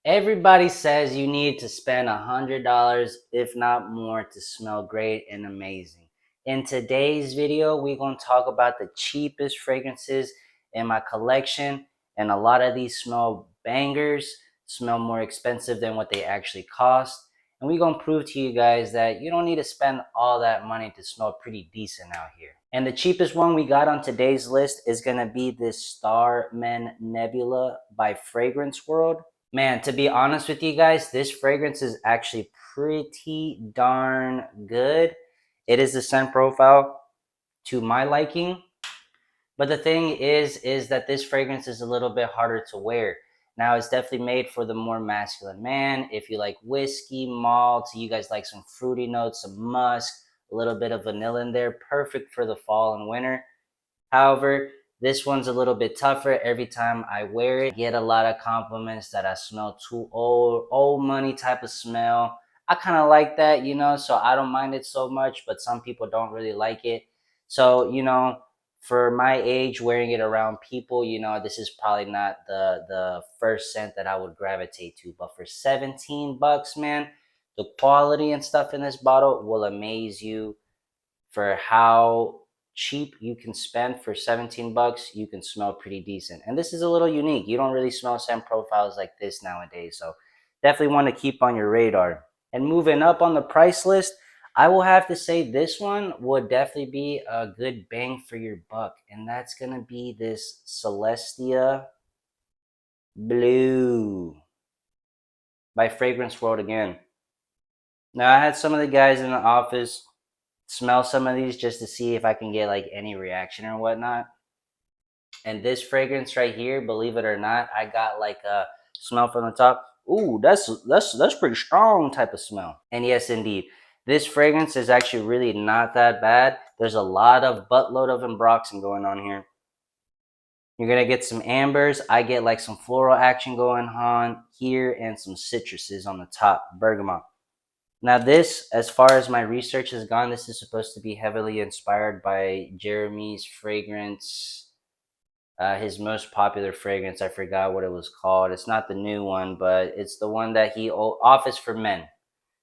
Everybody says you need to spend $100, if not more, to smell great and amazing. In today's video, we're going to talk about the cheapest fragrances in my collection, and a lot of these smell bangers, smell more expensive than what they actually cost. And we're going to prove to you guys that you don't need to spend all that money to smell pretty decent out here. And the cheapest one we got on today's list is going to be this Starmen Nebula by Fragrance World. Man, to be honest with you guys, this fragrance is actually pretty darn good. It is the scent profile to my liking. But the thing is that this fragrance is a little bit harder to wear. Now, it's definitely made for the more masculine man. If you like whiskey, malt, you guys like some fruity notes, some musk, a little bit of vanilla in there, perfect for the fall and winter. However, this one's a little bit tougher. Every time I wear it, I get a lot of compliments that I smell too old money type of smell. I kind of like that, so I don't mind it so much, but some people don't really like it. So, for my age, wearing it around people, this is probably not the first scent that I would gravitate to. But for 17 bucks, man, the quality and stuff in this bottle will amaze you. For how cheap you can spend for 17 bucks, you can smell pretty decent. And this is a little unique. You don't really smell scent profiles like this nowadays. So definitely want to keep on your radar. And moving up on the price list, I will have to say this one would definitely be a good bang for your buck. And that's going to be this Celestia Blue by Fragrance World again. Now, I had some of the guys in the office smell some of these just to see if I can get like any reaction or whatnot. And this fragrance right here, believe it or not, I got like a smell from the top. Ooh, that's pretty strong type of smell. And yes, indeed, this fragrance is actually really not that bad. There's a lot of buttload of ambroxan going on here. You're gonna get some ambers. I get like some floral action going on here and some citruses on the top, bergamot. Now this, as far as my research has gone, this is supposed to be heavily inspired by Jeremy's fragrance, his most popular fragrance. I forgot what it was called. It's not the new one, but it's the one that Office for Men.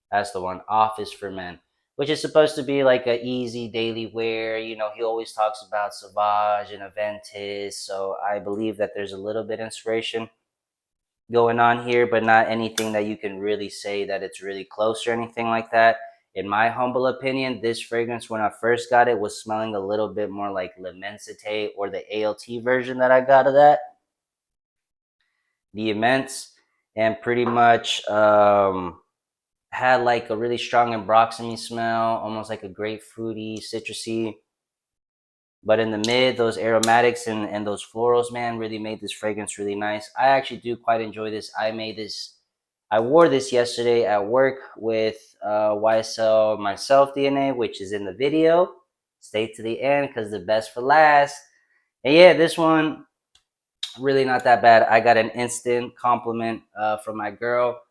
That's the one, Office for Men, which is supposed to be like a easy daily wear. He always talks about Sauvage and Aventus, so I believe that there's a little bit inspiration going on here, but not anything that you can really say that it's really close or anything like that. In my humble opinion, this fragrance, when I first got it, was smelling a little bit more like L'Immensité or the ALT version that I got of that. The Immense, and pretty much had like a really strong ambroxany smell, almost like a grapefruity, citrusy. But in the mid, those aromatics and those florals, man, really made this fragrance really nice. I actually do quite enjoy this. I wore this yesterday at work with YSL Myself DNA, which is in the video. Stay to the end because the best for last. And yeah, this one, really not that bad. I got an instant compliment from my girl.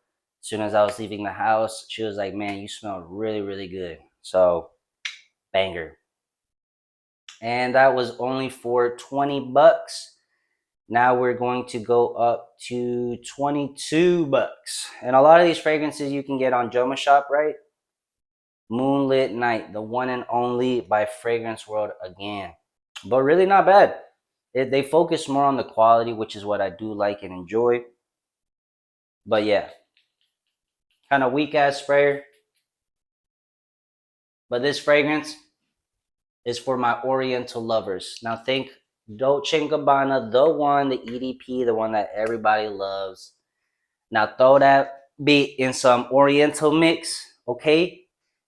As soon as I was leaving the house, she was like, man, you smell really, really good. So, banger. And that was only for 20 bucks. Now we're going to go up to 22 bucks. And a lot of these fragrances you can get on Joma Shop, right? Moonlit Night, the one and only by Fragrance World again. But really not bad. They focus more on the quality, which is what I do like and enjoy. But yeah, kind of weak ass sprayer. But this fragrance is for my oriental lovers. Now think Dolce & Gabbana, the one, the EDP, the one that everybody loves. Now throw that beat in some oriental mix, okay?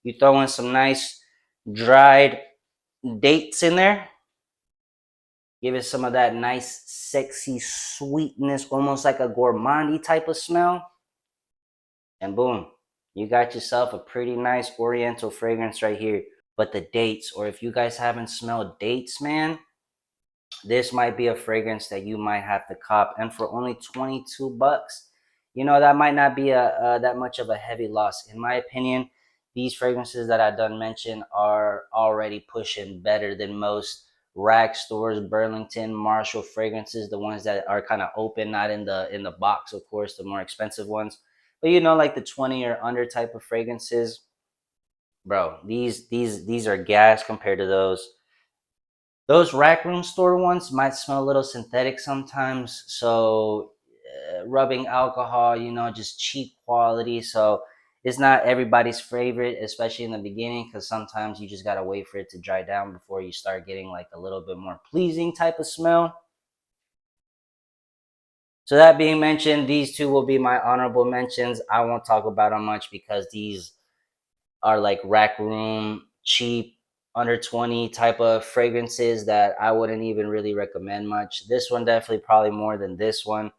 You throw in some nice dried dates in there. Give it some of that nice, sexy sweetness, almost like a gourmandy type of smell. And boom, you got yourself a pretty nice oriental fragrance right here. But the dates, or if you guys haven't smelled dates, man, this might be a fragrance that you might have to cop. And for only 22 bucks, that might not be that much of a heavy loss. In my opinion, these fragrances that I done mention are already pushing better than most rack stores, Burlington, Marshall fragrances, the ones that are kind of open, not in the box, of course, the more expensive ones. But you know, like the 20 or under type of fragrances, bro, these are gas compared to those. Those rack room store ones might smell a little synthetic sometimes. So, rubbing alcohol, you know, just cheap quality. So, it's not everybody's favorite, especially in the beginning, because sometimes you just got to wait for it to dry down before you start getting like a little bit more pleasing type of smell. So, that being mentioned, these two will be my honorable mentions. I won't talk about them much because these are like rack room, cheap, under 20 type of fragrances that I wouldn't even really recommend much. This one definitely probably more than this one.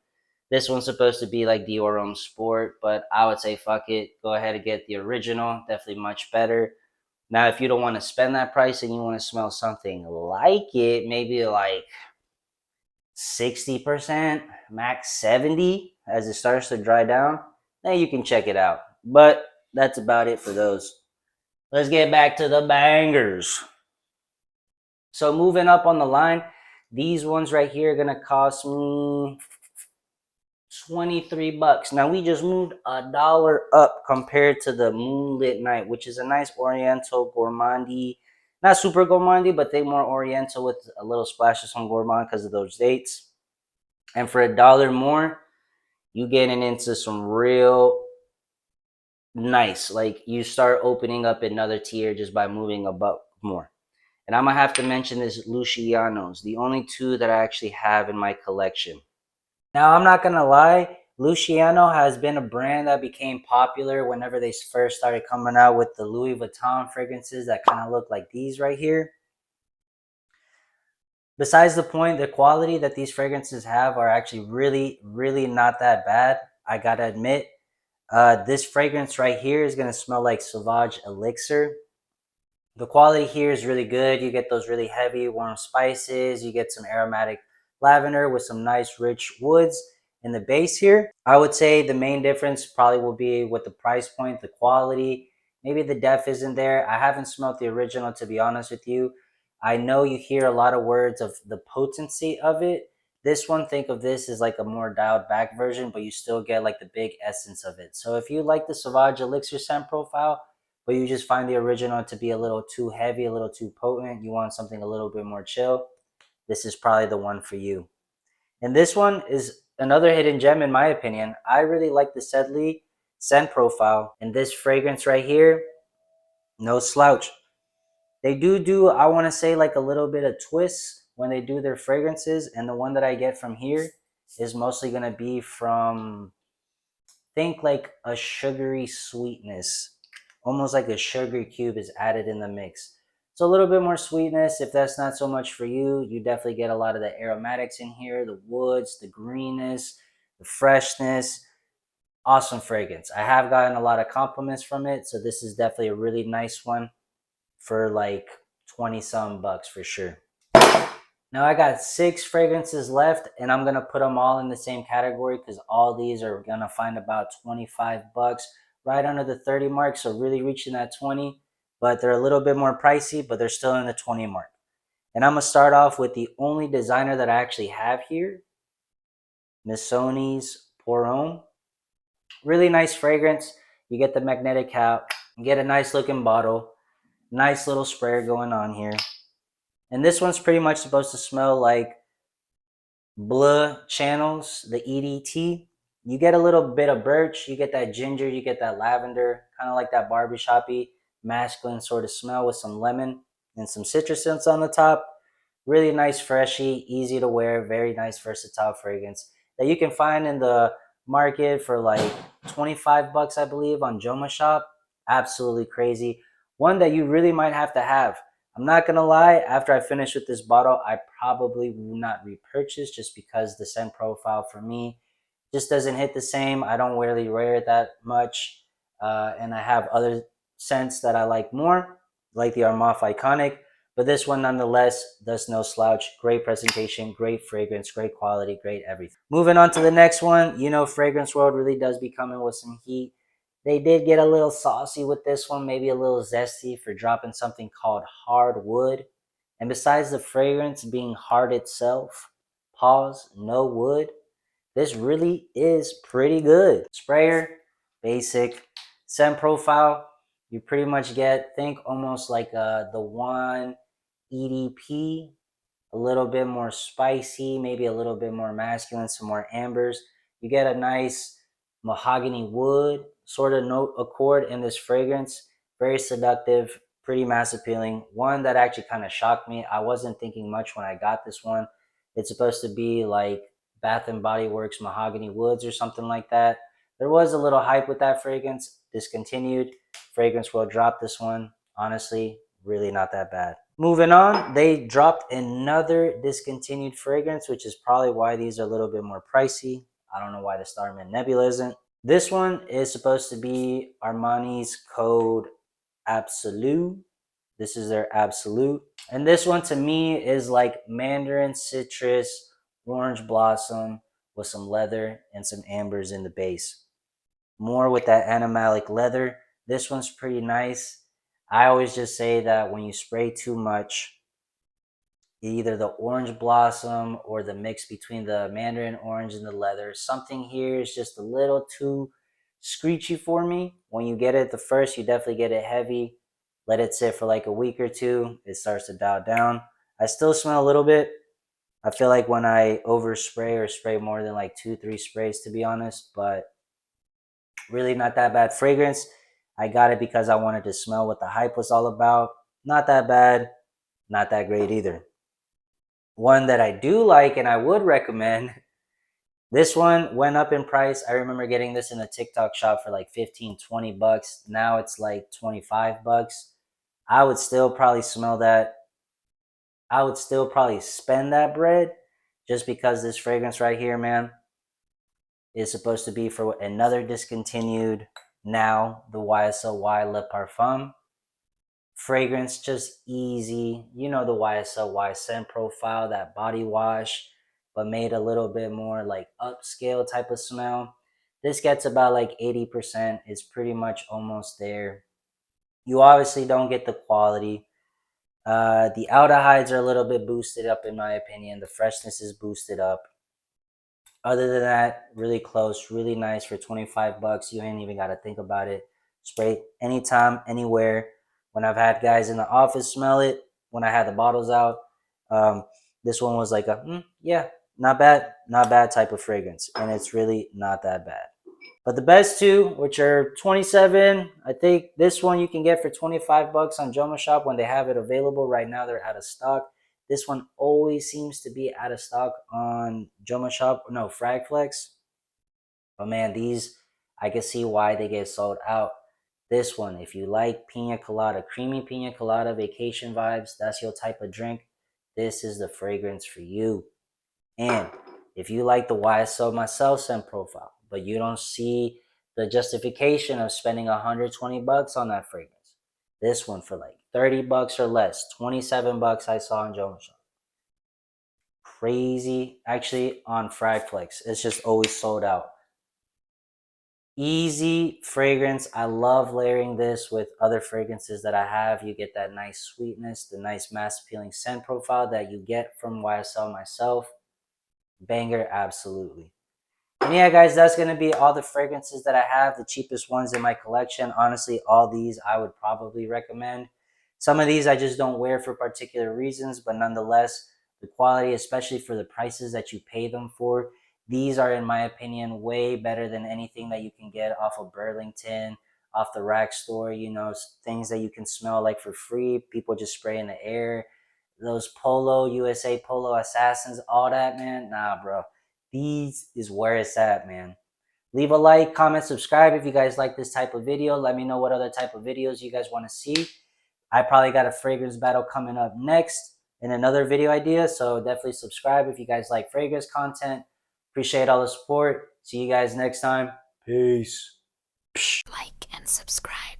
This one's supposed to be like Dior Homme Sport, but I would say fuck it. Go ahead and get the original. Definitely much better. Now, if you don't want to spend that price and you want to smell something like it, maybe like 60%, max 70 as it starts to dry down, then you can check it out. But that's about it for those. Let's get back to the bangers. So moving up on the line, these ones right here are gonna cost me 23 bucks. Now we just moved $1 up compared to the Moonlit Night, which is a nice oriental gourmandy. Not super gourmandy, but they more oriental with a little splash of some gourmand because of those dates. And for $1 more, you getting into some real nice. Like you start opening up another tier just by moving above more. And I'm gonna have to mention this Lucianos, the only two that I actually have in my collection. Now, I'm not gonna lie, Luciano has been a brand that became popular whenever they first started coming out with the Louis Vuitton fragrances that kind of look like these right here. Besides the point, the quality that these fragrances have are actually really, really not that bad. I gotta admit, this fragrance right here is gonna smell like Sauvage Elixir. The quality here is really good. You get those really heavy, warm spices. You get some aromatic lavender with some nice, rich woods in the base here. I would say the main difference probably will be with the price point, the quality. Maybe the depth isn't there. I haven't smelled the original, to be honest with you. I know you hear a lot of words of the potency of it. This one, think of this as like a more dialed back version, but you still get like the big essence of it. So if you like the Sauvage Elixir scent profile, but you just find the original to be a little too heavy, a little too potent, you want something a little bit more chill, this is probably the one for you. And this one is another hidden gem in my opinion. I really like the Sedley scent profile. And this fragrance right here, no slouch. They do, I want to say, like a little bit of twist when they do their fragrances. And the one that I get from here is mostly going to be from, think like a sugary sweetness, almost like a sugar cube is added in the mix. So a little bit more sweetness. If that's not so much for you, you definitely get a lot of the aromatics in here, the woods, the greenness, the freshness. Awesome fragrance. I have gotten a lot of compliments from it, so this is definitely a really nice one for like 20 some bucks for sure. Now I got 6 fragrances left and I'm going to put them all in the same category because all these are going to find about 25 bucks, right under the 30 mark. So really reaching that 20, but they're a little bit more pricey, but they're still in the 20 mark. And I'm going to start off with the only designer that I actually have here, Missoni's Parfum. Really nice fragrance. You get the magnetic cap, you get a nice looking bottle, nice little sprayer going on here. And this one's pretty much supposed to smell like Blue channels, the EDT. You get a little bit of birch, you get that ginger, you get that lavender, kind of like that barbershoppy masculine sort of smell with some lemon and some citrus scents on the top. Really nice, freshy, easy to wear, very nice, versatile fragrance that you can find in the market for like 25 bucks, I believe, on Joma Shop. Absolutely crazy. One that you really might have to have. I'm not gonna lie, after I finish with this bottle, I probably will not repurchase just because the scent profile for me just doesn't hit the same. I don't really wear it that much. And I have other scents that I like more, like the Armaf Iconic. But this one, nonetheless, does no slouch. Great presentation, great fragrance, great quality, great everything. Moving on to the next one, you know, Fragrance World really does be coming with some heat. They did get a little saucy with this one, maybe a little zesty for dropping something called Hardwood. And besides the fragrance being hard itself, pause, no wood, this really is pretty good. Sprayer, basic. Scent profile, you pretty much get, think almost like the one EDP, a little bit more spicy, maybe a little bit more masculine, some more ambers. You get a nice mahogany wood sort of note accord in this fragrance. Very seductive, pretty mass appealing. One that actually kind of shocked me. I wasn't thinking much when I got this one. It's supposed to be like Bath and Body Works mahogany woods or something like that. There was a little hype with that fragrance. Discontinued. Fragrance World dropped this one. Honestly, really not that bad. Moving on, they dropped another discontinued fragrance, which is probably why these are a little bit more pricey. I don't know why the Starmen Nebula isn't. This one is supposed to be Armani's Code Absolute. This is their Absolute. And this one to me is like mandarin citrus, orange blossom with some leather and some ambers in the base. More with that animalic leather. This one's pretty nice. I always just say that when you spray too much, either the orange blossom or the mix between the mandarin orange and the leather, something here is just a little too screechy for me. When you get it the first, you definitely get it heavy. Let it sit for like a week or two. It starts to dial down. I still smell a little bit. I feel like when I overspray or spray more than like 2-3 sprays, to be honest, but really not that bad fragrance. I got it because I wanted to smell what the hype was all about. Not that bad, not that great either. One that I do like and I would recommend, this one went up in price. I remember getting this in a TikTok shop for like 15-20 bucks. Now it's like 25 bucks. I would still probably smell that. I would still probably spend that bread just because this fragrance right here, man, is supposed to be for another discontinued, now the YSLY Le Parfum fragrance. Just easy, you know, the YSLY scent profile, that body wash, but made a little bit more like upscale type of smell. This gets about like 80%. It's pretty much almost there. You obviously don't get the quality. The aldehydes are a little bit boosted up in my opinion. The freshness is boosted up. Other than that, really close, really nice for 25 bucks. You ain't even got to think about it. Spray anytime, anywhere. When I've had guys in the office smell it, when I had the bottles out, this one was like yeah, not bad type of fragrance. And it's really not that bad. But the best two, which are 27, I think this one you can get for 25 bucks on Joma Shop when they have it available. Right now they're out of stock. This one always seems to be out of stock on Joma Shop, no, Fragflex. But man, these, I can see why they get sold out. This one, if you like pina colada, creamy pina colada, vacation vibes, that's your type of drink, this is the fragrance for you. And if you like the YSL Myself scent profile, but you don't see the justification of spending 120 bucks on that fragrance, this one for like 30 bucks or less, 27 bucks I saw in Jones Shop. Crazy. Actually, on Fragflex, it's just always sold out. Easy fragrance. I love layering this with other fragrances that I have. You get that nice sweetness, the nice mass appealing scent profile that you get from YSL Myself. Banger, absolutely. And yeah, guys, that's going to be all the fragrances that I have, the cheapest ones in my collection. Honestly, all these I would probably recommend. Some of these I just don't wear for particular reasons, but nonetheless, the quality, especially for the prices that you pay them for, these are, in my opinion, way better than anything that you can get off of Burlington, off the rack store, you know, things that you can smell like for free. People just spray in the air. Those Polo, USA Polo Assassins, all that, man. Nah, bro. These is where it's at, man. Leave a like, comment, subscribe if you guys like this type of video. Let me know what other type of videos you guys want to see. I probably got a fragrance battle coming up next in another video idea, so definitely subscribe if you guys like fragrance content. Appreciate all the support. See you guys next time. Peace. Like and subscribe.